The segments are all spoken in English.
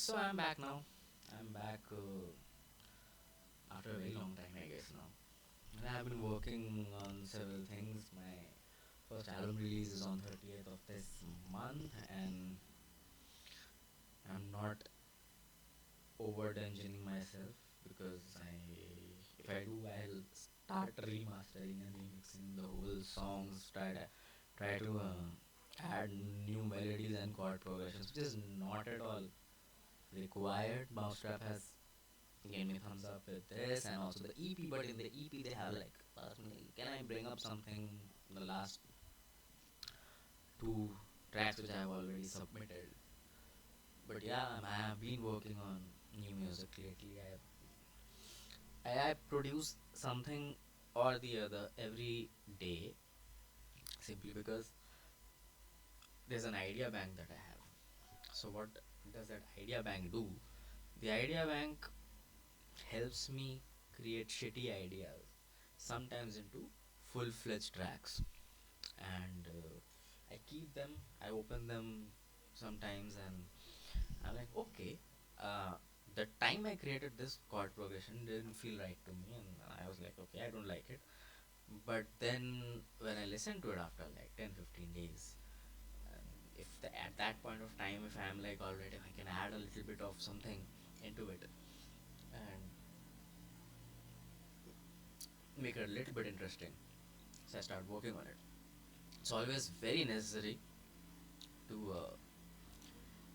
So I'm back now. I'm back after a very long time, I guess now. And I've been working on several things. My first album release is on 30th of this month, and I'm not overdengining myself because if I do, I'll start remastering and remixing the whole songs. Try to add new melodies and chord progressions, which is not at all required. Mousetrap has gave me thumbs up with this and also the EP. But in the EP, they have like asked me, can I bring up something in the last two tracks which I have already submitted? But yeah, I have been working on new music lately. I produce something or the other every day simply because there's an idea bank that I have. So what does that idea bank do? The idea bank helps me create shitty ideas sometimes into full-fledged tracks, and I keep them, I open them sometimes, and I'm like, okay, uh, the time I created this chord progression didn't feel right to me, and I was like, okay, I don't like it. But then when I listen to it after like 10-15 days, and at that point of time, if I'm like, all right, if I can add a little bit of something into it and make it a little bit interesting, so I start working on it. It's always very necessary to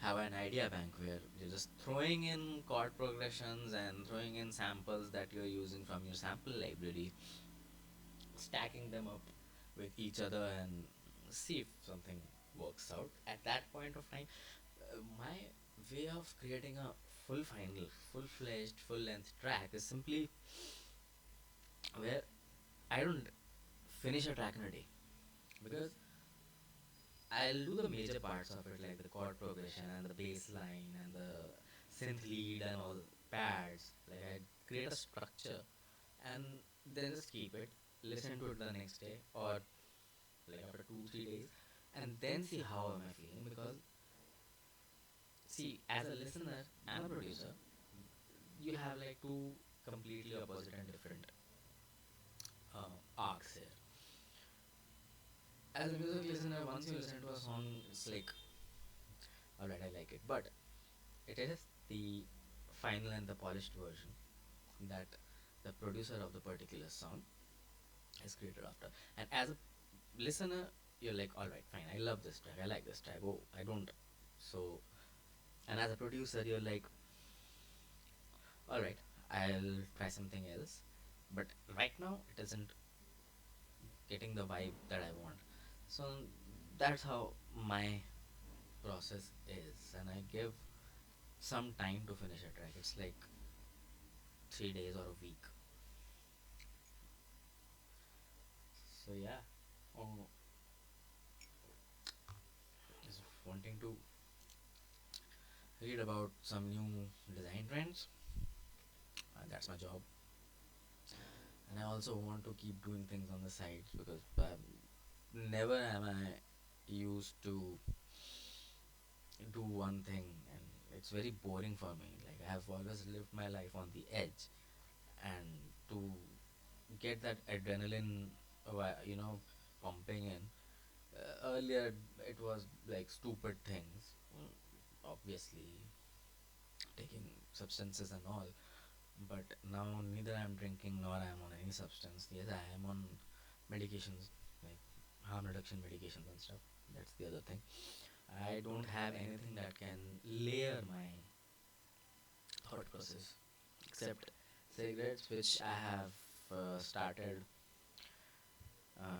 have an idea bank where you're just throwing in chord progressions and throwing in samples that you're using from your sample library, stacking them up with each other and see if something works out. At that point of time, my way of creating a full-fledged, full-length track is simply where I don't finish a track in a day, because I'll do the major parts of it, like the chord progression and the bass line and the synth lead and all pads. Like I create a structure and then just keep it, listen to it the next day or like after 2-3 days, and then see how am I feeling. Because see, as a listener and a producer, you have like two completely opposite and different arcs here. As a music listener, once you listen to a song, it's like, alright, I like it, but it is the final and the polished version that the producer of the particular song has created after. And as a listener, you're like, all right, fine, I love this track, I like this track. Oh, I don't. So, and as a producer, you're like, all right, I'll try something else. But right now, it isn't getting the vibe that I want. So that's how my process is, and I give some time to finish a track. It's like 3 days or a week. So yeah, oh, just wanting to read about some new design trends. That's my job, and I also want to keep doing things on the sides because never am I used to do one thing, and it's very boring for me. Like I have always lived my life on the edge, and to get that adrenaline, pumping in. Earlier, it was like stupid things, obviously taking substances and all. But now neither I'm drinking nor I'm on any substance. Yes, I am on medications like harm reduction medications and stuff. That's the other thing. I don't have anything that can layer my thought process except cigarettes, which I have started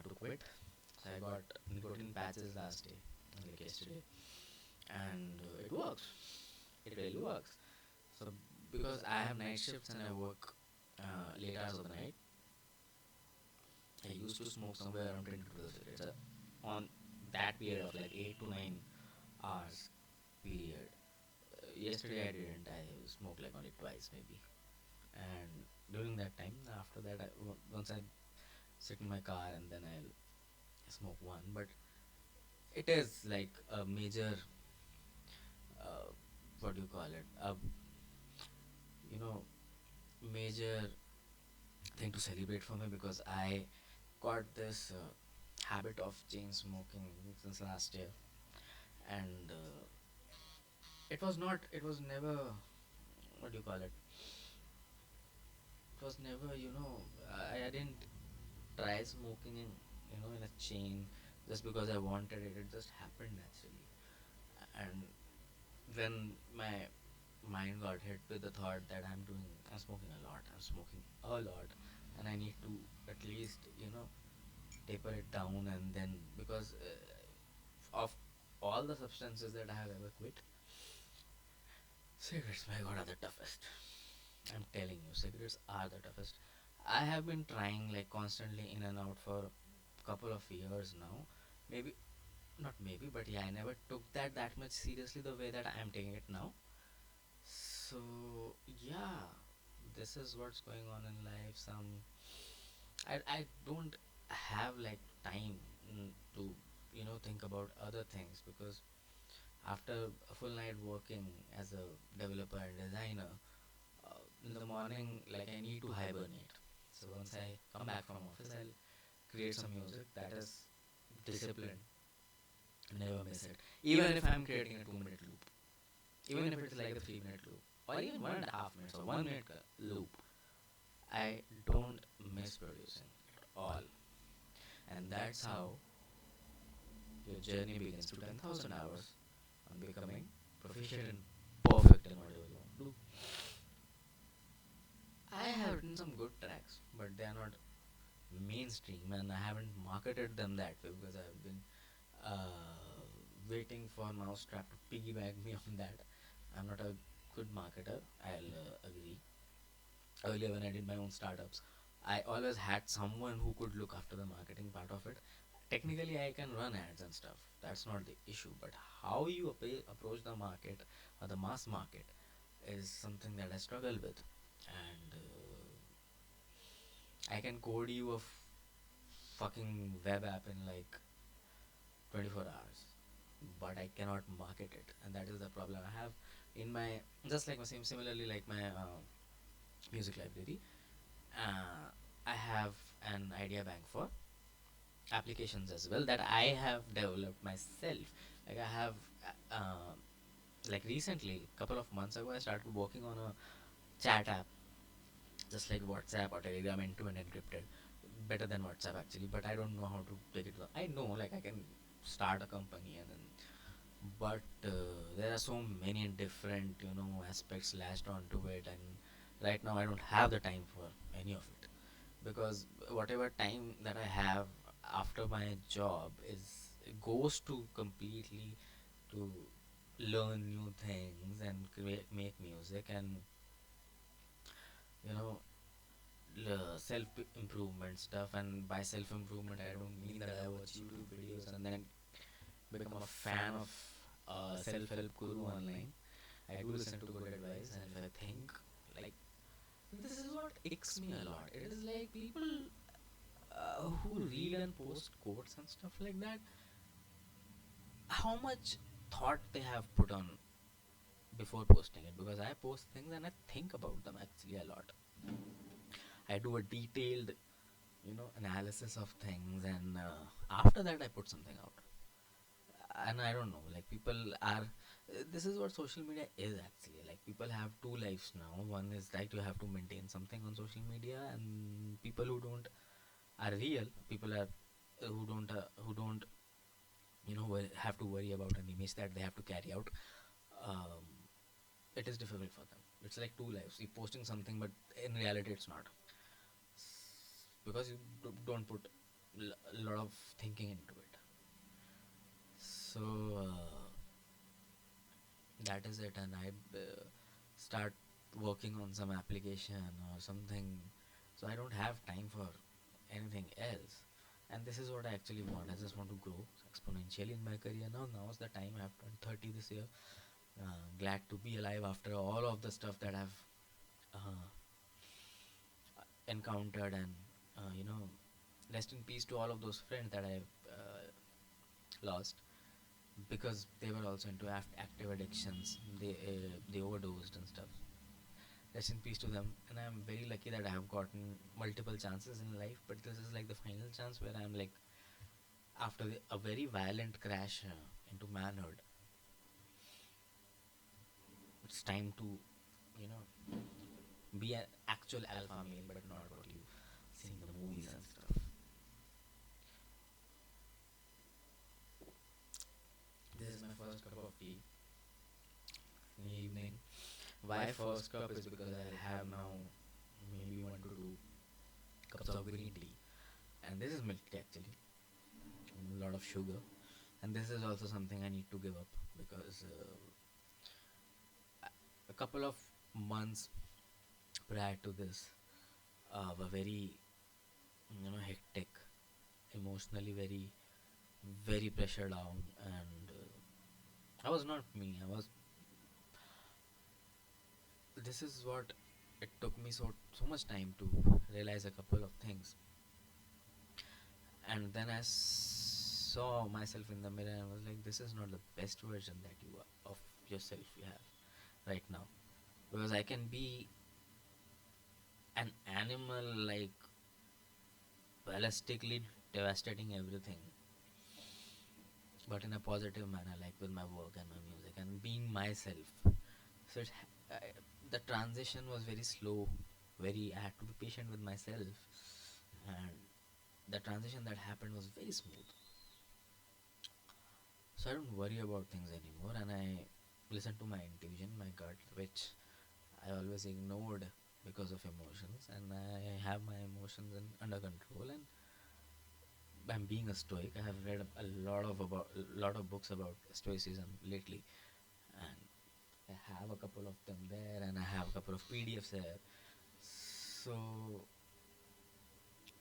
to quit. So I got nicotine patches last day, like yesterday, and it works. It really works. So because I have night shifts and I work late hours of the night, I used to smoke somewhere around 10 to 12 cigarettes on that period of like 8 to 9 hours period. Yesterday I didn't. I smoked like only twice maybe. And during that time, after that, once I sit in my car and then I'll smoke one. But it is like a major uh, what do you call it, a you know major thing to celebrate for me, because I got this habit of chain smoking since last year. And it was never, what do you call it, it was never, I didn't try smoking in a chain just because I wanted it. It just happened naturally. And when my mind got hit with the thought that I'm smoking a lot, I'm smoking a lot, and I need to at least taper it down. And then, because of all the substances that I have ever quit, cigarettes, my god, are the toughest. I'm telling you, cigarettes are the toughest. I have been trying like constantly in and out for a couple of years now. Maybe not maybe, but yeah, I never took that much seriously the way that I am taking it now. So yeah, this is what's going on in life. I don't have like time to think about other things, because after a full night working as a developer and designer, in the morning, like, I need to hibernate. So once I come back from office, I'll create some music that is disciplined. Never miss it. Even if I'm creating a 2 minute loop, even if it's like a 3 minute loop, or even 1.5 minutes or 1 minute loop, I don't miss producing at all. And that's how your journey begins to 10,000 hours on becoming proficient and perfect in whatever you want to do. I have written some good tracks, but they are not mainstream, and I haven't marketed them that way because I've been waiting for Mousetrap to piggyback me on that. I'm not a good marketer, I'll agree. Earlier, when I did my own startups, I always had someone who could look after the marketing part of it. Technically, I can run ads and stuff, that's not the issue, but how you approach the market or the mass market is something that I struggle with. And I can code you a fucking web app in like 24 hours, but I cannot market it, and that is the problem I have in my, just like my same similarly like my music library. uh, I have an idea bank for applications as well that I have developed myself. Like I have uh, like recently, couple of months ago, I started working on a chat app, just like WhatsApp or Telegram, end to end encrypted, better than WhatsApp actually, but I don't know how to take it. I know, like, I can start a company and then, but there are so many different aspects lashed onto it, and right now I don't have the time for any of it, because whatever time that I have after my job is goes to completely to learn new things and make music, and you know self improvement stuff. And by self improvement, I don't mean that I watch YouTube videos and then become a fan of self help guru online. I do listen to good advice, and if I think, like, this is what icks me a lot. It is like people who read and post quotes and stuff like that, how much thought they have put on before posting it, because I post things and I think about them actually a lot. I do a detailed analysis of things, and after that I put something out. And I don't know, like, people are this is what social media is actually. Like, people have two lives now. One is like you have to maintain something on social media, and people who don't are real people are who don't have to worry about an image that they have to carry out. um, it is difficult for them. It's like two lives. You're posting something, but in reality it's not, because you don't put a lot of thinking into it. So that is it. And I start working on some application or something, so I don't have time for anything else. And this is what I actually want. I just want to grow exponentially in my career. Now's the time. I've turned 30 this year. Glad to be alive after all of the stuff that I've uh, encountered. And rest in peace to all of those friends that I've lost. because they were also into active addictions. They overdosed and stuff. Rest in peace to them. And I'm very lucky that I have gotten multiple chances in life, but this is like the final chance where I'm like, after a very violent crash into manhood, it's time to, you know, be an actual alpha male, but not what you see in the movies and stuff. This is my first cup of tea in the evening. Why first cup is because I'll have now maybe 1 to 2 cups of green tea, and this is milk tea actually, a lot of sugar, and this is also something I need to give up because a couple of months prior to this were very, hectic, emotionally very pressure down, and I was not me. I was. This is what it took me so much time to realize a couple of things, and then I saw myself in the mirror and was like, this is not the best version that you are, of yourself you have right now, because I can be an animal, like ballistically devastating everything, but in a positive manner, like with my work and my music and being myself. So the transition was very slow. I had to be patient with myself, and the transition that happened was very smooth. So I don't worry about things anymore, and I listen to my intuition, my gut, which I always ignored because of emotions, and I have my emotions under control. And I'm being a stoic. I have read a lot of books about stoicism lately, and I have a couple of them there, and I have a couple of PDFs there. So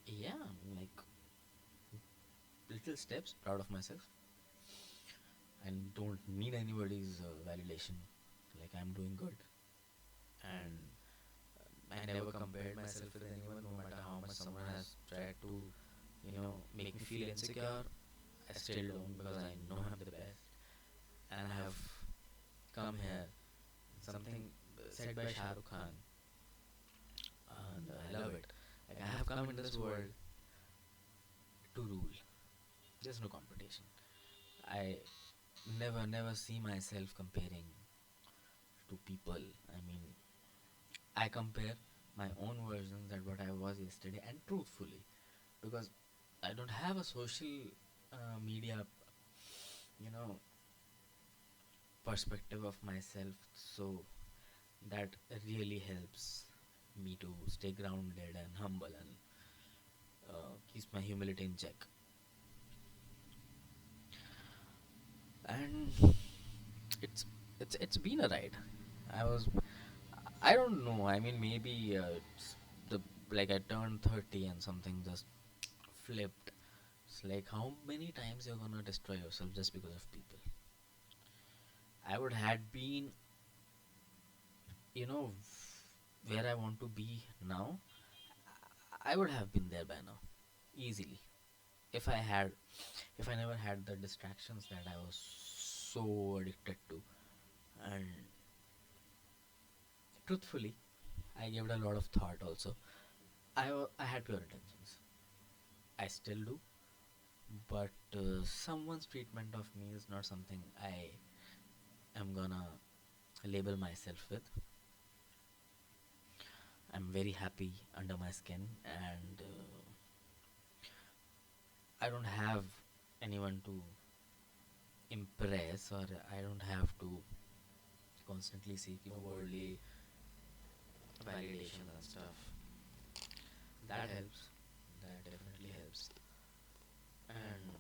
yeah, I'm like little steps, proud of myself, and don't need anybody's validation. Like I'm doing good, and I never compared myself with anyone, no matter how much someone has tried to, make me feel insecure. I still don't, because I know I'm the best, and I have come here. Something said by Shah Rukh Khan, and I love it. Like I have come into this world to rule. There's no competition. I never see myself comparing to people. I mean, I compare my own versions at what I was yesterday, and truthfully, because I don't have a social media, you know, perspective of myself, so that really helps me to stay grounded and humble, and keeps my humility in check. And it's it's been a ride. I was I don't know. I mean, maybe it's the like I turned 30 and something just flipped. It's like how many times you're gonna destroy yourself just because of people. I would had been, you know, where I want to be now. I would have been there by now, easily. If I had, if I never had the distractions that I was so addicted to, and truthfully, I gave it a lot of thought. Also, I had pure intentions. I still do, but someone's treatment of me is not something I am gonna label myself with. I'm very happy under my skin, and I don't have anyone to impress, or I don't have to constantly seek, worldly validation and stuff. That helps. That definitely helps. And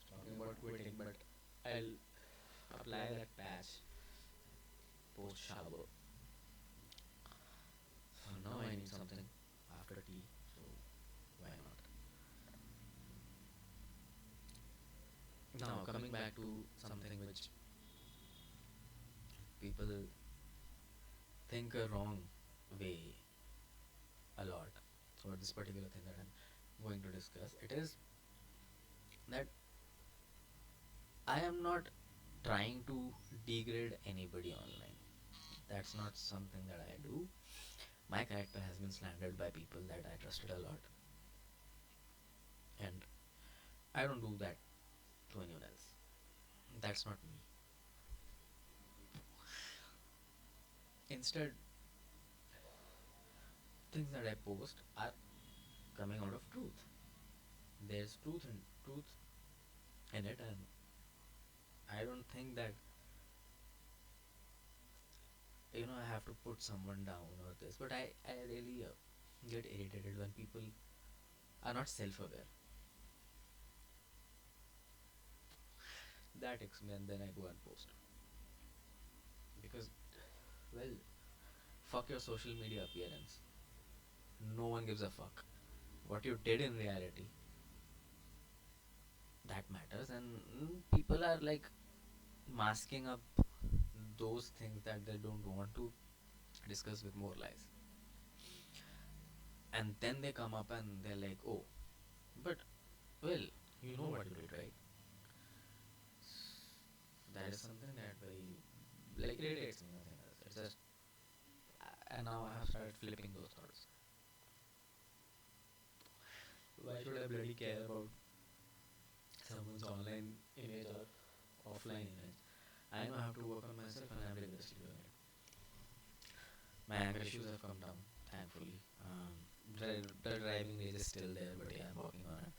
talking about quitting, but I'll apply that patch post shower. So now I need something after tea. So why not? Now coming back to something which people think a wrong way a lot. for this particular thing that I'm going to discuss. It is that I am not trying to degrade anybody online. That's not something that I do. My character has been slandered by people that I trusted a lot, and I don't do that to anyone else. That's not me. Instead, things that I post are coming out of truth. There's truth in it, and I don't think that I have to put someone down or this. But I really get irritated when people are not self-aware. That ticks me, and then I go and post because, well, fuck your social media appearance. No one gives a fuck. What you did in reality, that matters, and people are like masking up those things that they don't want to discuss with more lies. And then they come up and they're like, oh, but, well, you know what you did, right? That is something that very, like, irritates me, nothing else. It's just, and now I have started flipping those thoughts. Why should I bloody care about someone's online image or offline image? I know I have to work on myself and I'm rigorously doing it. My anger issues have come down, thankfully. The driving rage is still there, but yeah, I'm working on it.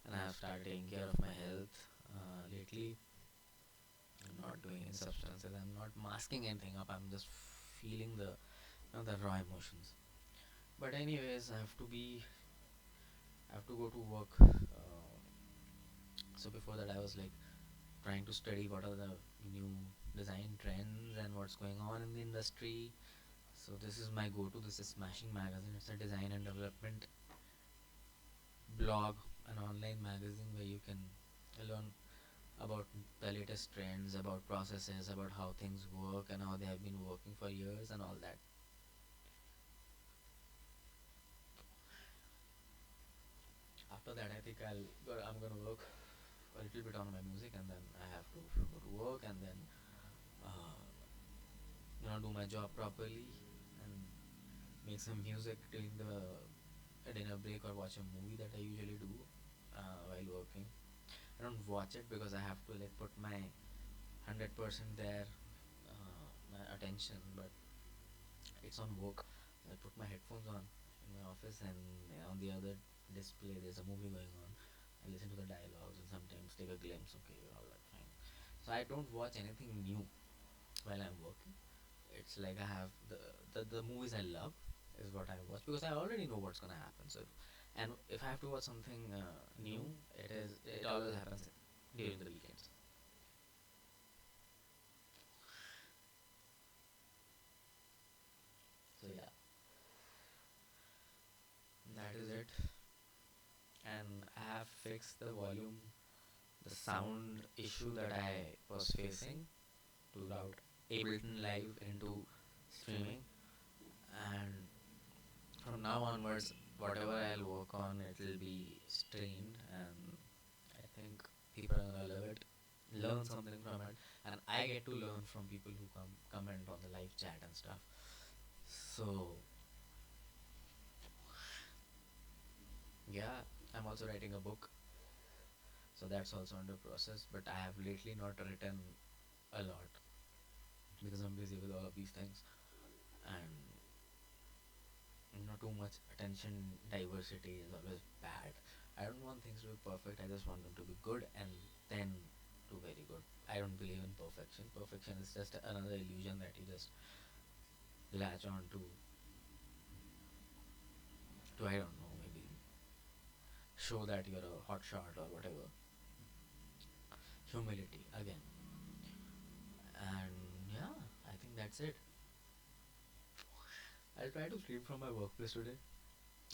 And I have started taking care of my health lately. I'm not doing any substances. I'm not masking anything up. I'm just feeling the raw emotions. But anyways, I have to go to work. So before that, I was like trying to study what are the new design trends and what's going on in the industry. So this is my go-to. This is Smashing Magazine. It's a design and development blog, an online magazine where you can learn about the latest trends, about processes, about how things work and how they have been working for years and all that. After that, I think I'm gonna work a little bit on my music, and then I have to go to work, and then uh, do my job properly and make some music during the dinner break or watch a movie that I usually do while working. I don't watch it because I have to like put my 100% there, my attention, but it's on work. I put my headphones on in my office, and on the other display there's a movie going on. I listen to the dialogues and sometimes take a glimpse. Okay, all right, fine. So I don't watch anything new while I'm working. It's like I have the movies I love is what I watch because I already know what's gonna happen. So, and if I have to watch something new, it always happens during the weekends. So yeah, that is it. And I have fixed the volume, the sound issue that I was facing to route Ableton Live into streaming. And from now onwards, whatever I'll work on, it will be streamed, and I think people are gonna love it, learn something from it, and I get to learn from people who comment on the live chat and stuff. So yeah, I'm also writing a book, so that's also under process. But I have lately not written a lot because I'm busy with all of these things, and not too much attention. Diversity is always bad. I don't want things to be perfect. I just want them to be good and then to very good. I don't believe in perfection. Perfection is just another illusion that you just latch on to, I don't know, maybe show that you're a hot shot or whatever. Humility again. And yeah, I think that's it. I'll try to sleep from my workplace today.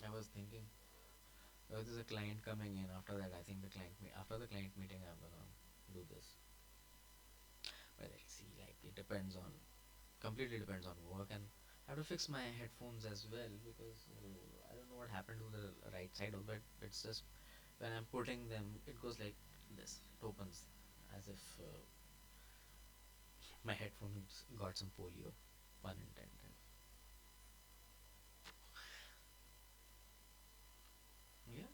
I was thinking, there's a client coming in. After that, I think after the client meeting, I'm gonna do this. Well, let's see. Like it depends on completely depends on work, and I have to fix my headphones as well because I don't know what happened to the right side of it. It's just when I'm putting them, it goes like this. It opens as if my headphones got some polio, pun intended. Yeah,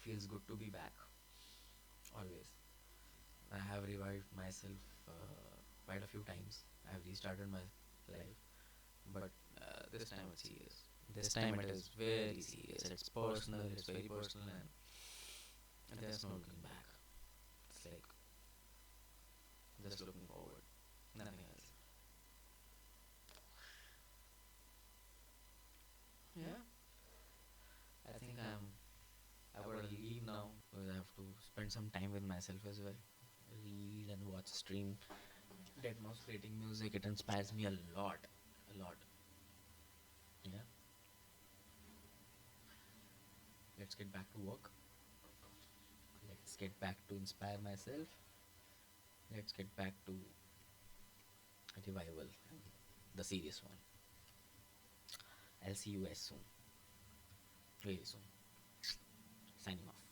feels good to be back. Always. I have revived myself quite a few times. I have restarted my life, but this time it's serious. This time it is very serious. It's personal. It's very personal, and there's no looking back. It's like just looking forward, nothing else. Yeah, I think I gotta leave now because I have to spend some time with myself as well. Read and watch stream. Deadmau5 creating music, it inspires me a lot, a lot. Yeah, let's get back to work. Let's get back to inspire myself. Let's get back to revival, the serious one. I'll see you guys soon, really soon. Signing off.